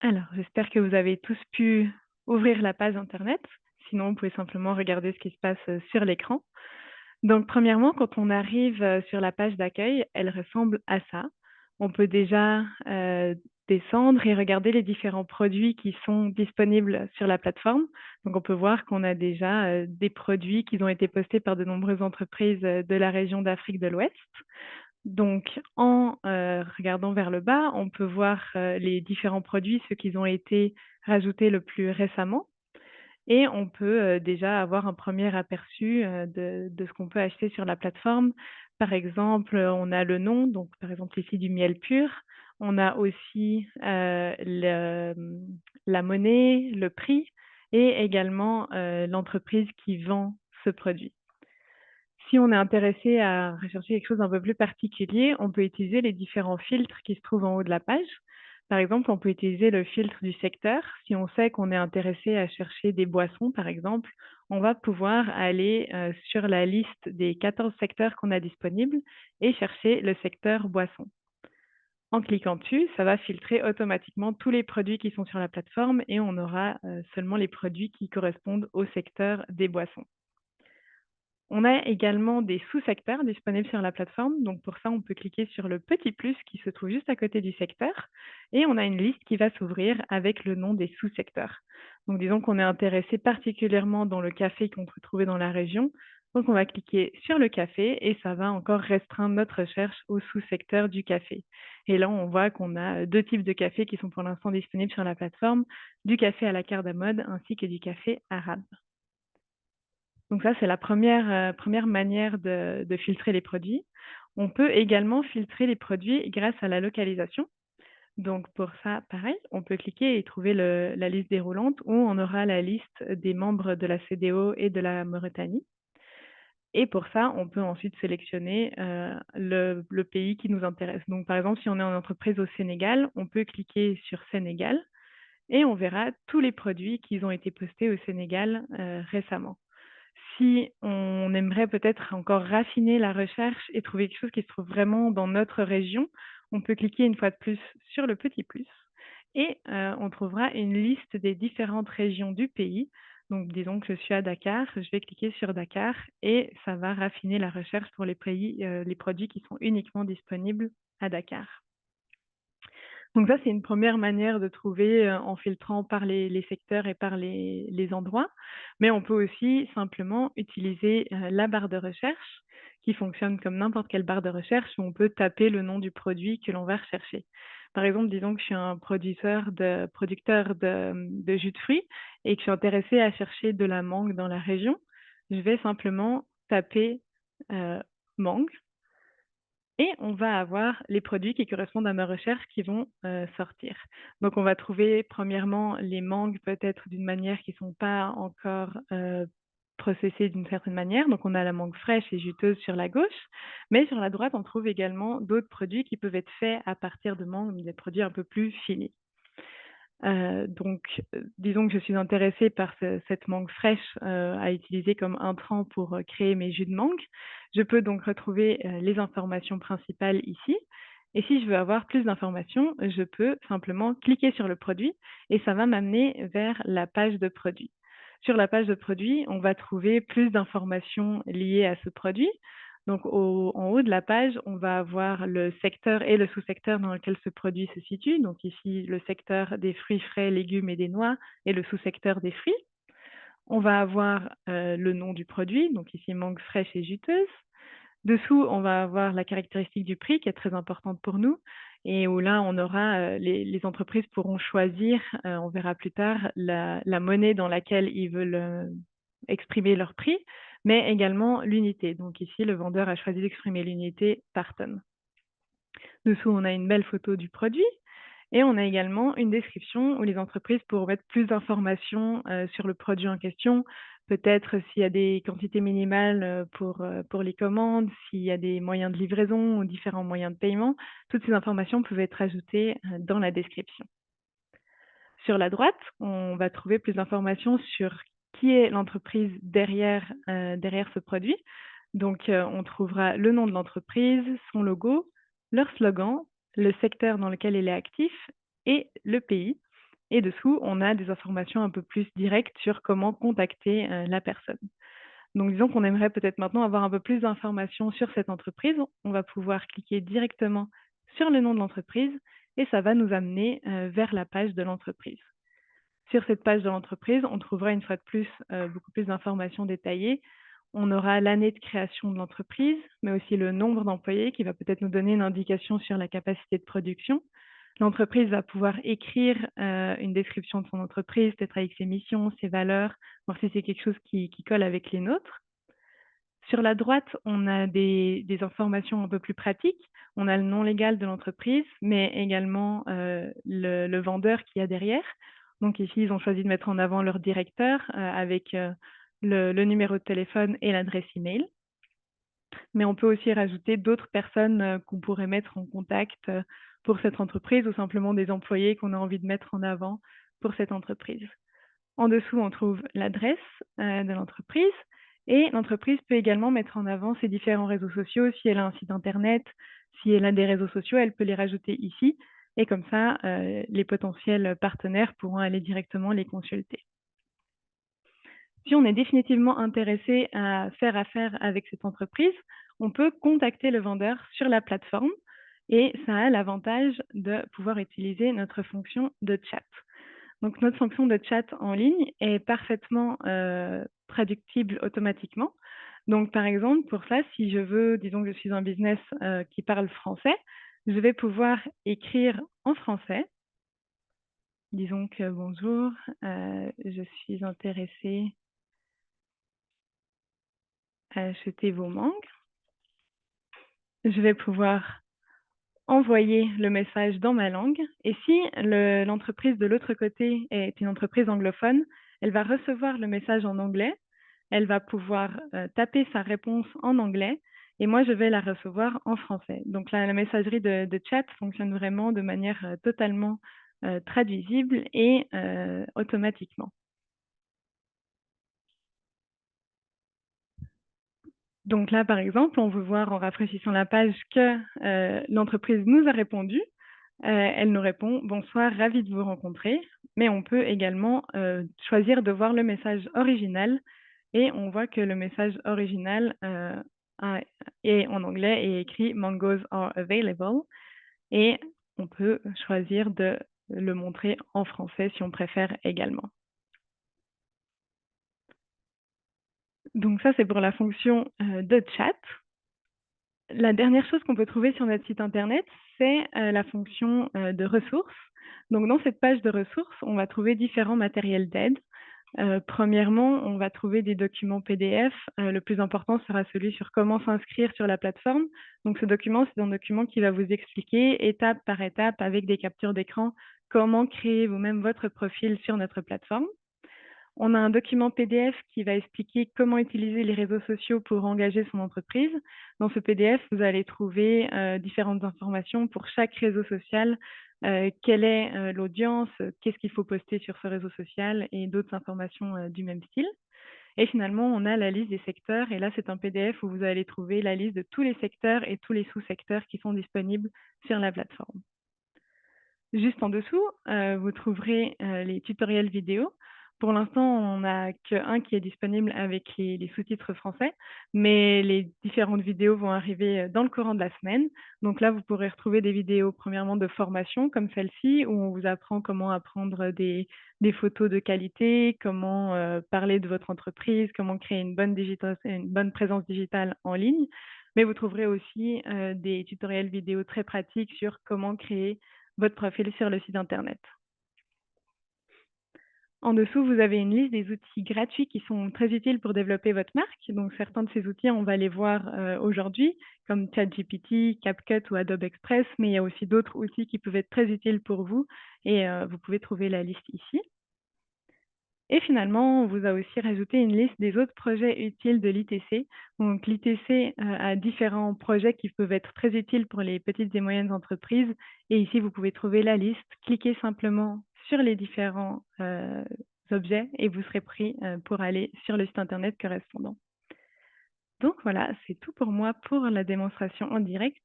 Alors, j'espère que vous avez tous pu ouvrir la page internet. Sinon, vous pouvez simplement regarder ce qui se passe sur l'écran. Donc, premièrement, quand on arrive sur la page d'accueil, elle ressemble à ça. On peut déjà descendre et regarder les différents produits qui sont disponibles sur la plateforme. Donc, on peut voir qu'on a déjà des produits qui ont été postés par de nombreuses entreprises de la région d'Afrique de l'Ouest. Donc en regardant vers le bas, on peut voir les différents produits, ceux qui ont été rajoutés le plus récemment et on peut déjà avoir un premier aperçu de ce qu'on peut acheter sur la plateforme. Par exemple, on a le nom, donc par exemple ici du miel pur. On a aussi la monnaie, le prix et également l'entreprise qui vend ce produit. Si on est intéressé à rechercher quelque chose d'un peu plus particulier, on peut utiliser les différents filtres qui se trouvent en haut de la page. Par exemple, on peut utiliser le filtre du secteur. Si on sait qu'on est intéressé à chercher des boissons, par exemple, on va pouvoir aller sur la liste des 14 secteurs qu'on a disponibles et chercher le secteur boissons. En cliquant dessus, ça va filtrer automatiquement tous les produits qui sont sur la plateforme et on aura seulement les produits qui correspondent au secteur des boissons. On a également des sous-secteurs disponibles sur la plateforme. Donc pour ça, on peut cliquer sur le petit plus qui se trouve juste à côté du secteur et on a une liste qui va s'ouvrir avec le nom des sous-secteurs. Donc disons qu'on est intéressé particulièrement dans le café qu'on peut trouver dans la région. Donc on va cliquer sur le café et ça va encore restreindre notre recherche au sous-secteur du café. Et là, on voit qu'on a deux types de cafés qui sont pour l'instant disponibles sur la plateforme, du café à la cardamome ainsi que du café arabe. Donc ça, c'est la première manière de filtrer les produits. On peut également filtrer les produits grâce à la localisation. Donc pour ça, pareil, on peut cliquer et trouver la liste déroulante où on aura la liste des membres de la CEDEAO et de la Mauritanie. Et pour ça, on peut ensuite sélectionner le pays qui nous intéresse. Donc par exemple, si on est en entreprise au Sénégal, on peut cliquer sur Sénégal et on verra tous les produits qui ont été postés au Sénégal récemment. Si on aimerait peut-être encore raffiner la recherche et trouver quelque chose qui se trouve vraiment dans notre région, on peut cliquer une fois de plus sur le petit plus et on trouvera une liste des différentes régions du pays. Donc disons que je suis à Dakar, je vais cliquer sur Dakar et ça va raffiner la recherche pour les produits qui sont uniquement disponibles à Dakar. Donc ça, c'est une première manière de trouver, en filtrant par les secteurs et par les endroits. Mais on peut aussi simplement utiliser, la barre de recherche qui fonctionne comme n'importe quelle barre de recherche où on peut taper le nom du produit que l'on va rechercher. Par exemple, disons que je suis un producteur de jus de fruits et que je suis intéressée à chercher de la mangue dans la région. Je vais simplement taper, mangue et on va avoir les produits qui correspondent à ma recherche qui vont sortir. Donc on va trouver premièrement les mangues peut-être d'une manière qui ne sont pas encore processées d'une certaine manière. Donc on a la mangue fraîche et juteuse sur la gauche, mais sur la droite on trouve également d'autres produits qui peuvent être faits à partir de mangues, des produits un peu plus finis. Disons que je suis intéressée par cette mangue fraîche à utiliser comme intrant pour créer mes jus de mangue. Je peux donc retrouver les informations principales ici. Et si je veux avoir plus d'informations, je peux simplement cliquer sur le produit et ça va m'amener vers la page de produit. Sur la page de produit, on va trouver plus d'informations liées à ce produit. Donc en haut de la page, on va avoir le secteur et le sous-secteur dans lequel ce produit se situe. Donc ici, le secteur des fruits frais, légumes et des noix et le sous-secteur des fruits. On va avoir le nom du produit, donc ici mangue fraîche et juteuse. Dessous, on va avoir la caractéristique du prix qui est très importante pour nous et où là, on aura les entreprises pourront choisir, on verra plus tard, la monnaie dans laquelle ils veulent exprimer leur prix, mais également l'unité. Donc ici, le vendeur a choisi d'exprimer l'unité par tonne. Dessous, on a une belle photo du produit et on a également une description où les entreprises pourront mettre plus d'informations sur le produit en question, peut-être s'il y a des quantités minimales pour les commandes, s'il y a des moyens de livraison ou différents moyens de paiement. Toutes ces informations peuvent être ajoutées dans la description. Sur la droite, on va trouver plus d'informations sur qui est l'entreprise derrière ce produit. Donc, on trouvera le nom de l'entreprise, son logo, leur slogan, le secteur dans lequel il est actif et le pays. Et dessous, on a des informations un peu plus directes sur comment contacter la personne. Donc disons qu'on aimerait peut-être maintenant avoir un peu plus d'informations sur cette entreprise. On va pouvoir cliquer directement sur le nom de l'entreprise et ça va nous amener vers la page de l'entreprise. Sur cette page de l'entreprise, on trouvera une fois de plus beaucoup plus d'informations détaillées. On aura l'année de création de l'entreprise, mais aussi le nombre d'employés qui va peut-être nous donner une indication sur la capacité de production. L'entreprise va pouvoir écrire une description de son entreprise, peut-être avec ses missions, ses valeurs, voir si c'est quelque chose qui colle avec les nôtres. Sur la droite, on a des informations un peu plus pratiques. On a le nom légal de l'entreprise, mais également le vendeur qu'il y a derrière. Donc ici, ils ont choisi de mettre en avant leur directeur avec le numéro de téléphone et l'adresse email. Mais on peut aussi rajouter d'autres personnes qu'on pourrait mettre en contact pour cette entreprise ou simplement des employés qu'on a envie de mettre en avant pour cette entreprise. En dessous, on trouve l'adresse de l'entreprise et l'entreprise peut également mettre en avant ses différents réseaux sociaux. Si elle a un site internet, si elle a des réseaux sociaux, elle peut les rajouter ici et comme ça, les potentiels partenaires pourront aller directement les consulter. Si on est définitivement intéressé à faire affaire avec cette entreprise, on peut contacter le vendeur sur la plateforme et ça a l'avantage de pouvoir utiliser notre fonction de chat. Donc notre fonction de chat en ligne est parfaitement traductible automatiquement. Donc par exemple, pour ça, si je veux, disons que je suis un business qui parle français, je vais pouvoir écrire en français. Disons que bonjour, je suis intéressée à acheter vos mangues. Je vais pouvoir envoyer le message dans ma langue. Et si l'entreprise de l'autre côté est une entreprise anglophone, elle va recevoir le message en anglais, elle va pouvoir taper sa réponse en anglais et moi, je vais la recevoir en français. Donc là, la messagerie de chat fonctionne vraiment de manière totalement traduisible et automatiquement. Donc là, par exemple, on veut voir en rafraîchissant la page que l'entreprise nous a répondu. Elle nous répond « Bonsoir, ravi de vous rencontrer ». Mais on peut également choisir de voir le message original et on voit que le message original est en anglais et écrit « Mangoes are available » et on peut choisir de le montrer en français si on préfère également. Donc ça, c'est pour la fonction de chat. La dernière chose qu'on peut trouver sur notre site internet, c'est la fonction de ressources. Donc dans cette page de ressources, on va trouver différents matériels d'aide. Premièrement, on va trouver des documents PDF. Le plus important sera celui sur comment s'inscrire sur la plateforme. Donc ce document, c'est un document qui va vous expliquer étape par étape avec des captures d'écran comment créer vous-même votre profil sur notre plateforme. On a un document PDF qui va expliquer comment utiliser les réseaux sociaux pour engager son entreprise. Dans ce PDF, vous allez trouver différentes informations pour chaque réseau social, quelle est l'audience, qu'est-ce qu'il faut poster sur ce réseau social et d'autres informations du même style. Et finalement, on a la liste des secteurs et là, c'est un PDF où vous allez trouver la liste de tous les secteurs et tous les sous-secteurs qui sont disponibles sur la plateforme. Juste en dessous, vous trouverez les tutoriels vidéo. Pour l'instant, on n'a qu'un qui est disponible avec les sous-titres français, mais les différentes vidéos vont arriver dans le courant de la semaine. Donc là, vous pourrez retrouver des vidéos, premièrement, de formation comme celle-ci, où on vous apprend comment apprendre des photos de qualité, comment parler de votre entreprise, comment créer une bonne présence digitale en ligne. Mais vous trouverez aussi des tutoriels vidéo très pratiques sur comment créer votre profil sur le site internet. En dessous, vous avez une liste des outils gratuits qui sont très utiles pour développer votre marque. Donc, certains de ces outils, on va les voir aujourd'hui, comme ChatGPT, CapCut ou Adobe Express, mais il y a aussi d'autres outils qui peuvent être très utiles pour vous et vous pouvez trouver la liste ici. Et finalement, on vous a aussi rajouté une liste des autres projets utiles de l'ITC. Donc, l'ITC a différents projets qui peuvent être très utiles pour les petites et moyennes entreprises. Et ici, vous pouvez trouver la liste. Cliquez simplement sur les différents objets et vous serez pris pour aller sur le site internet correspondant. Donc voilà, c'est tout pour moi pour la démonstration en direct.